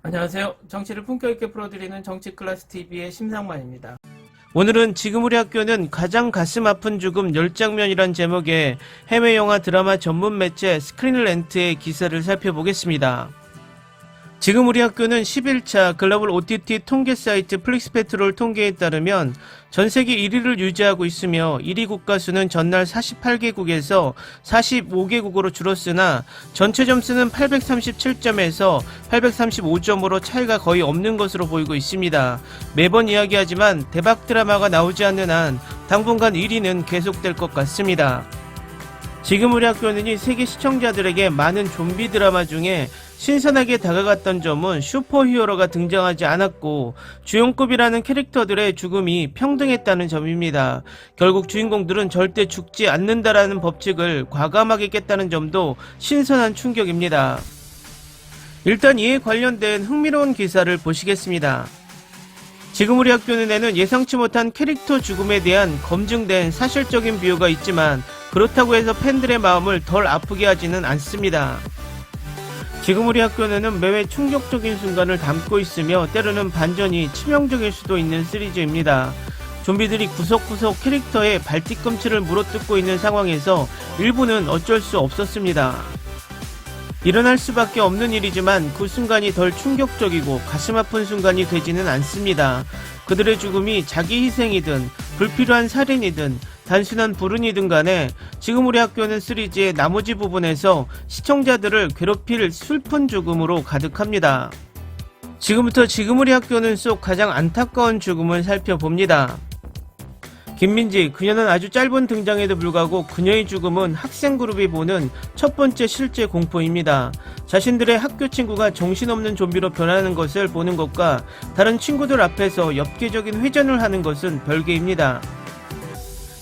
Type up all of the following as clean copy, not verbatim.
안녕하세요. 정치를 품격 있게 풀어드리는 정치클래스TV의 심상만입니다. 오늘은 지금 우리 학교는 가장 가슴 아픈 죽음 10장면이란 제목의 해외 영화 드라마 전문 매체 스크린렌트의 기사를 살펴보겠습니다. 지금 우리 학교는 11차 글로벌 OTT 통계 사이트 플릭스페트롤 통계에 따르면 전세계 1위를 유지하고 있으며 1위 국가수는 전날 48개국에서 45개국으로 줄었으나 전체 점수는 837점에서 835점으로 차이가 거의 없는 것으로 보이고 있습니다. 매번 이야기하지만 대박 드라마가 나오지 않는 한 당분간 1위는 계속될 것 같습니다. 지금 우리 학교는 이 세계 시청자들에게 많은 좀비 드라마 중에 신선하게 다가갔던 점은 슈퍼히어로가 등장하지 않았고 주연급이라는 캐릭터들의 죽음이 평등했다는 점입니다. 결국 주인공들은 절대 죽지 않는다라는 법칙을 과감하게 깼다는 점도 신선한 충격입니다. 일단 이에 관련된 흥미로운 기사를 보시겠습니다. 지금 우리 학교는 예상치 못한 캐릭터 죽음에 대한 검증된 사실적인 비유가 있지만 그렇다고 해서 팬들의 마음을 덜 아프게 하지는 않습니다. 지금 우리 학교는 매회 충격적인 순간을 담고 있으며 때로는 반전이 치명적일 수도 있는 시리즈입니다. 좀비들이 구석구석 캐릭터의 발뒤꿈치를 물어뜯고 있는 상황에서 일부는 어쩔 수 없었습니다. 일어날 수밖에 없는 일이지만 그 순간이 덜 충격적이고 가슴 아픈 순간이 되지는 않습니다. 그들의 죽음이 자기 희생이든 불필요한 살인이든 단순한 불운이든 간에 지금 우리 학교는 시리즈의 나머지 부분에서 시청자들을 괴롭힐 슬픈 죽음으로 가득합니다. 지금부터 지금 우리 학교는 속 가장 안타까운 죽음을 살펴봅니다. 김민지, 그녀는 아주 짧은 등장에도 불구하고 그녀의 죽음은 학생 그룹이 보는 첫 번째 실제 공포입니다. 자신들의 학교 친구가 정신없는 좀비로 변하는 것을 보는 것과 다른 친구들 앞에서 엽기적인 회전을 하는 것은 별개입니다.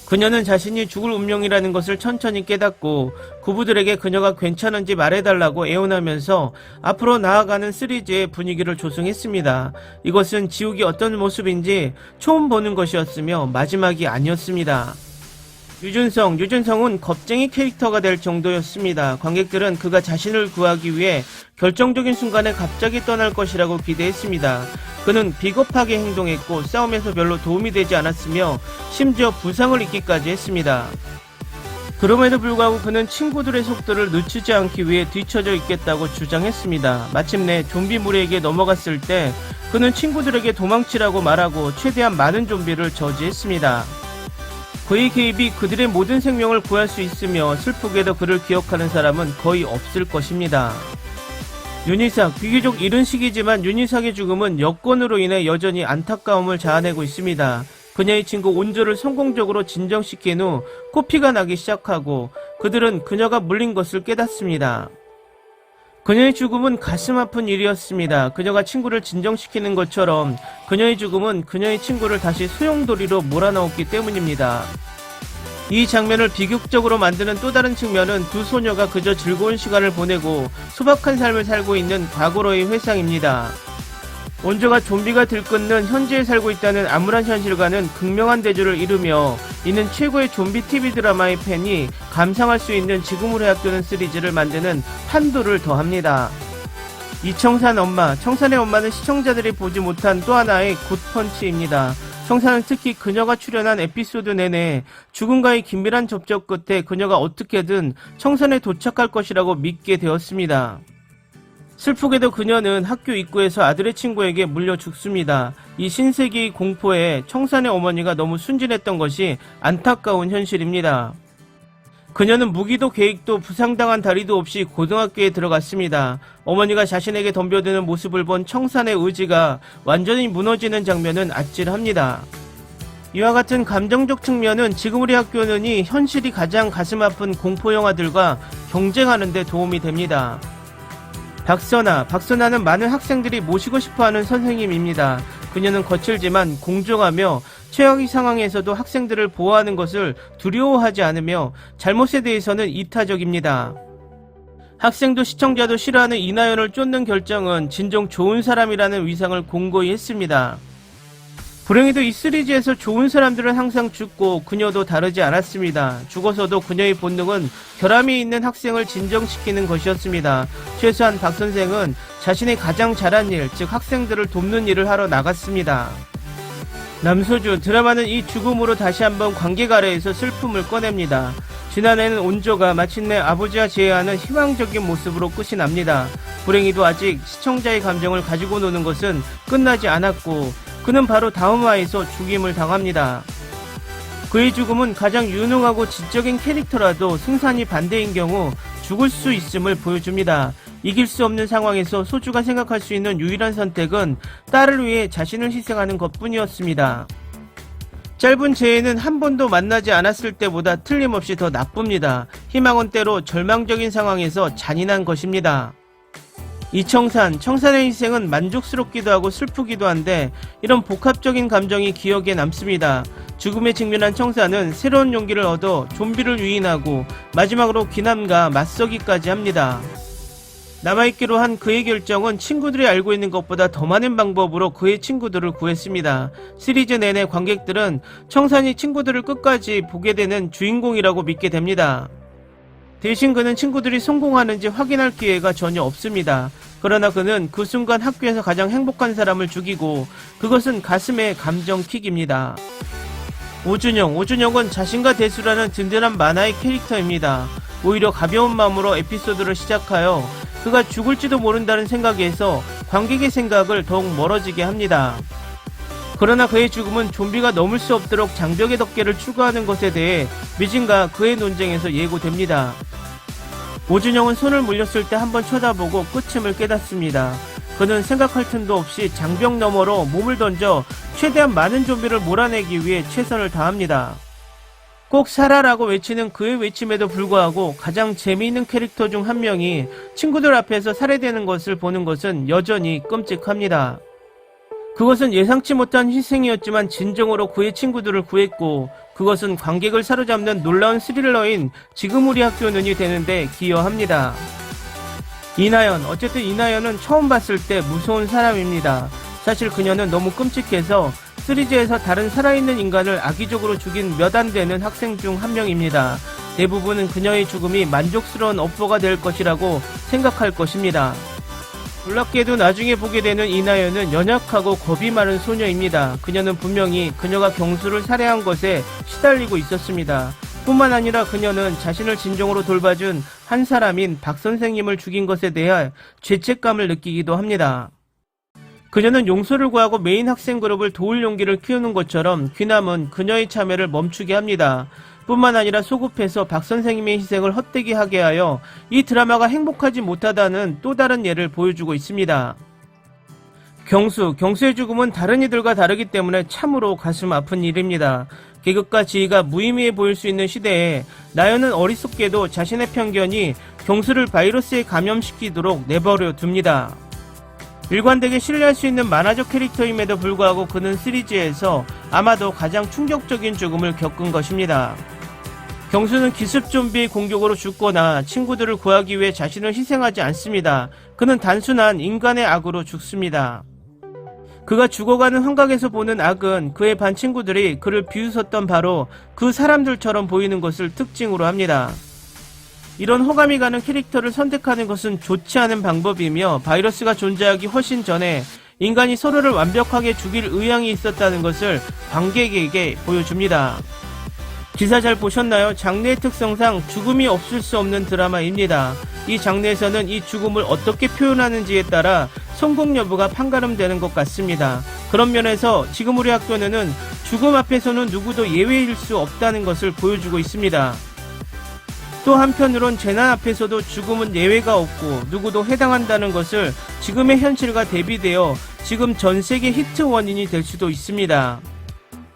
그녀는 자신이 죽을 운명이라는 것을 천천히 깨닫고 구부들에게 그녀가 괜찮은지 말해달라고 애원하면서 앞으로 나아가는 시리즈의 분위기를 조성했습니다. 이것은 지옥이 어떤 모습인지 처음 보는 것이었으며 마지막이 아니었습니다. 유준성은 겁쟁이 캐릭터가 될 정도였습니다. 관객들은 그가 자신을 구하기 위해 결정적인 순간에 갑자기 떠날 것이라고 기대했습니다. 그는 비겁하게 행동했고 싸움에서 별로 도움이 되지 않았으며 심지어 부상을 입기까지 했습니다. 그럼에도 불구하고 그는 친구들의 속도를 늦추지 않기 위해 뒤처져 있겠다고 주장했습니다. 마침내 좀비 무리에게 넘어갔을 때 그는 친구들에게 도망치라고 말하고 최대한 많은 좀비를 저지했습니다. 그의 개입이 그들의 모든 생명을 구할 수 있으며 슬프게도 그를 기억하는 사람은 거의 없을 것입니다. 윤희삭, 비교적 이른 시기지만 윤희삭의 죽음은 여권으로 인해 여전히 안타까움을 자아내고 있습니다. 그녀의 친구 온조를 성공적으로 진정시킨 후 코피가 나기 시작하고 그들은 그녀가 물린 것을 깨닫습니다. 그녀의 죽음은 가슴 아픈 일이었습니다. 그녀가 친구를 진정시키는 것처럼 그녀의 죽음은 그녀의 친구를 다시 소용돌이로 몰아넣었기 때문입니다. 이 장면을 비극적으로 만드는 또 다른 측면은 두 소녀가 그저 즐거운 시간을 보내고 소박한 삶을 살고 있는 과거로의 회상입니다. 온조가 좀비가 들끓는 현재에 살고 있다는 암울한 현실과는 극명한 대조를 이루며 이는 최고의 좀비 TV 드라마의 팬이 감상할 수 있는 지금 우리 학교는 시리즈를 만드는 판도를 더합니다. 이청산 엄마, 청산의 엄마는 시청자들이 보지 못한 또 하나의 굿펀치입니다. 청산은 특히 그녀가 출연한 에피소드 내내 죽음과의 긴밀한 접촉 끝에 그녀가 어떻게든 청산에 도착할 것이라고 믿게 되었습니다. 슬프게도 그녀는 학교 입구에서 아들의 친구에게 물려 죽습니다. 이 신세계의 공포에 청산의 어머니가 너무 순진했던 것이 안타까운 현실입니다. 그녀는 무기도 계획도 부상당한 다리도 없이 고등학교에 들어갔습니다. 어머니가 자신에게 덤벼드는 모습을 본 청산의 의지가 완전히 무너지는 장면은 아찔합니다. 이와 같은 감정적 측면은 지금 우리 학교는 이 현실이 가장 가슴 아픈 공포영화들과 경쟁하는 데 도움이 됩니다. 박선아는 많은 학생들이 모시고 싶어하는 선생님입니다. 그녀는 거칠지만 공정하며 최악의 상황에서도 학생들을 보호하는 것을 두려워하지 않으며 잘못에 대해서는 이타적입니다. 학생도 시청자도 싫어하는 이나연을 쫓는 결정은 진정 좋은 사람이라는 위상을 공고히 했습니다. 불행히도 이 시리즈에서 좋은 사람들은 항상 죽고 그녀도 다르지 않았습니다. 죽어서도 그녀의 본능은 결함이 있는 학생을 진정시키는 것이었습니다. 최소한 박 선생은 자신이 가장 잘한 일, 즉 학생들을 돕는 일을 하러 나갔습니다. 남소주, 드라마는 이 죽음으로 다시 한번 관객 아래에서 슬픔을 꺼냅니다. 지난해는 온조가 마침내 아버지와 재회하는 희망적인 모습으로 끝이 납니다. 불행히도 아직 시청자의 감정을 가지고 노는 것은 끝나지 않았고 그는 바로 다음 화에서 죽임을 당합니다. 그의 죽음은 가장 유능하고 지적인 캐릭터라도 승산이 반대인 경우 죽을 수 있음을 보여줍니다. 이길 수 없는 상황에서 소주가 생각할 수 있는 유일한 선택은 딸을 위해 자신을 희생하는 것뿐이었습니다. 짧은 재해는 한 번도 만나지 않았을 때보다 틀림없이 더 나쁩니다. 희망은 때로 절망적인 상황에서 잔인한 것입니다. 청산의 희생은 만족스럽기도 하고 슬프기도 한데 이런 복합적인 감정이 기억에 남습니다. 죽음에 직면한 청산은 새로운 용기를 얻어 좀비를 유인하고 마지막으로 귀남과 맞서기까지 합니다. 남아있기로 한 그의 결정은 친구들이 알고 있는 것보다 더 많은 방법으로 그의 친구들을 구했습니다. 시리즈 내내 관객들은 청산이 친구들을 끝까지 보게 되는 주인공이라고 믿게 됩니다. 대신 그는 친구들이 성공하는지 확인할 기회가 전혀 없습니다. 그러나 그는 그 순간 학교에서 가장 행복한 사람을 죽이고 그것은 가슴의 감정킥입니다. 오준영은 자신과 대수라는 든든한 만화의 캐릭터입니다. 오히려 가벼운 마음으로 에피소드를 시작하여 그가 죽을지도 모른다는 생각에서 관객의 생각을 더욱 멀어지게 합니다. 그러나 그의 죽음은 좀비가 넘을 수 없도록 장벽의 덮개를 추구하는 것에 대해 미진과 그의 논쟁에서 예고됩니다. 오준영은 손을 물렸을 때 한번 쳐다보고 끝임을 깨닫습니다. 그는 생각할 틈도 없이 장벽 너머로 몸을 던져 최대한 많은 좀비를 몰아내기 위해 최선을 다합니다. 꼭 살아라고 외치는 그의 외침에도 불구하고 가장 재미있는 캐릭터 중 한 명이 친구들 앞에서 살해되는 것을 보는 것은 여전히 끔찍합니다. 그것은 예상치 못한 희생이었지만 진정으로 그의 친구들을 구했고 그것은 관객을 사로잡는 놀라운 스릴러인 지금 우리 학교는이 되는데 기여합니다. 어쨌든 이나연은 처음 봤을 때 무서운 사람입니다. 사실 그녀는 너무 끔찍해서 시리즈에서 다른 살아있는 인간을 악의적으로 죽인 몇 안 되는 학생 중 한 명입니다. 대부분은 그녀의 죽음이 만족스러운 업보가 될 것이라고 생각할 것입니다. 놀랍게도 나중에 보게 되는 이나연은 연약하고 겁이 많은 소녀입니다. 그녀는 분명히 그녀가 경수를 살해한 것에 시달리고 있었습니다. 뿐만 아니라 그녀는 자신을 진정으로 돌봐준 한 사람인 박 선생님을 죽인 것에 대해 죄책감을 느끼기도 합니다. 그녀는 용서를 구하고 메인 학생 그룹을 도울 용기를 키우는 것처럼 귀남은 그녀의 참여를 멈추게 합니다. 뿐만 아니라 소급해서 박 선생님의 희생을 헛되게 하게 하여 이 드라마가 행복하지 못하다는 또 다른 예를 보여주고 있습니다. 경수의 죽음은 다른 이들과 다르기 때문에 참으로 가슴 아픈 일입니다. 계급과 지위가 무의미해 보일 수 있는 시대에 나연은 어리석게도 자신의 편견이 경수를 바이러스에 감염시키도록 내버려 둡니다. 일관되게 신뢰할 수 있는 만화적 캐릭터임에도 불구하고 그는 시리즈에서 아마도 가장 충격적인 죽음을 겪은 것입니다. 경수는 기습 좀비의 공격으로 죽거나 친구들을 구하기 위해 자신을 희생하지 않습니다. 그는 단순한 인간의 악으로 죽습니다. 그가 죽어가는 환각에서 보는 악은 그의 반 친구들이 그를 비웃었던 바로 그 사람들처럼 보이는 것을 특징으로 합니다. 이런 호감이 가는 캐릭터를 선택하는 것은 좋지 않은 방법이며 바이러스가 존재하기 훨씬 전에 인간이 서로를 완벽하게 죽일 의향이 있었다는 것을 관객에게 보여줍니다. 기사 잘 보셨나요? 장르의 특성상 죽음이 없을 수 없는 드라마입니다. 이 장르에서는 이 죽음을 어떻게 표현하는지에 따라 성공 여부가 판가름되는 것 같습니다. 그런 면에서 지금 우리 학교는 죽음 앞에서는 누구도 예외일 수 없다는 것을 보여주고 있습니다. 또 한편으론 재난 앞에서도 죽음은 예외가 없고 누구도 해당한다는 것을 지금의 현실과 대비되어 지금 전 세계 히트 원인이 될 수도 있습니다.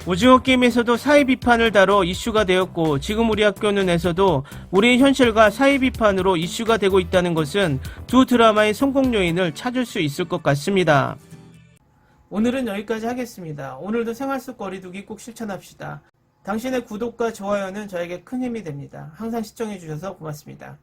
오징어 게임에서도 사회 비판을 다뤄 이슈가 되었고 지금 우리 학교는에서도 우리의 현실과 사회 비판으로 이슈가 되고 있다는 것은 두 드라마의 성공 요인을 찾을 수 있을 것 같습니다. 오늘은 여기까지 하겠습니다. 오늘도 생활 속 거리두기 꼭 실천합시다. 당신의 구독과 좋아요는 저에게 큰 힘이 됩니다. 항상 시청해주셔서 고맙습니다.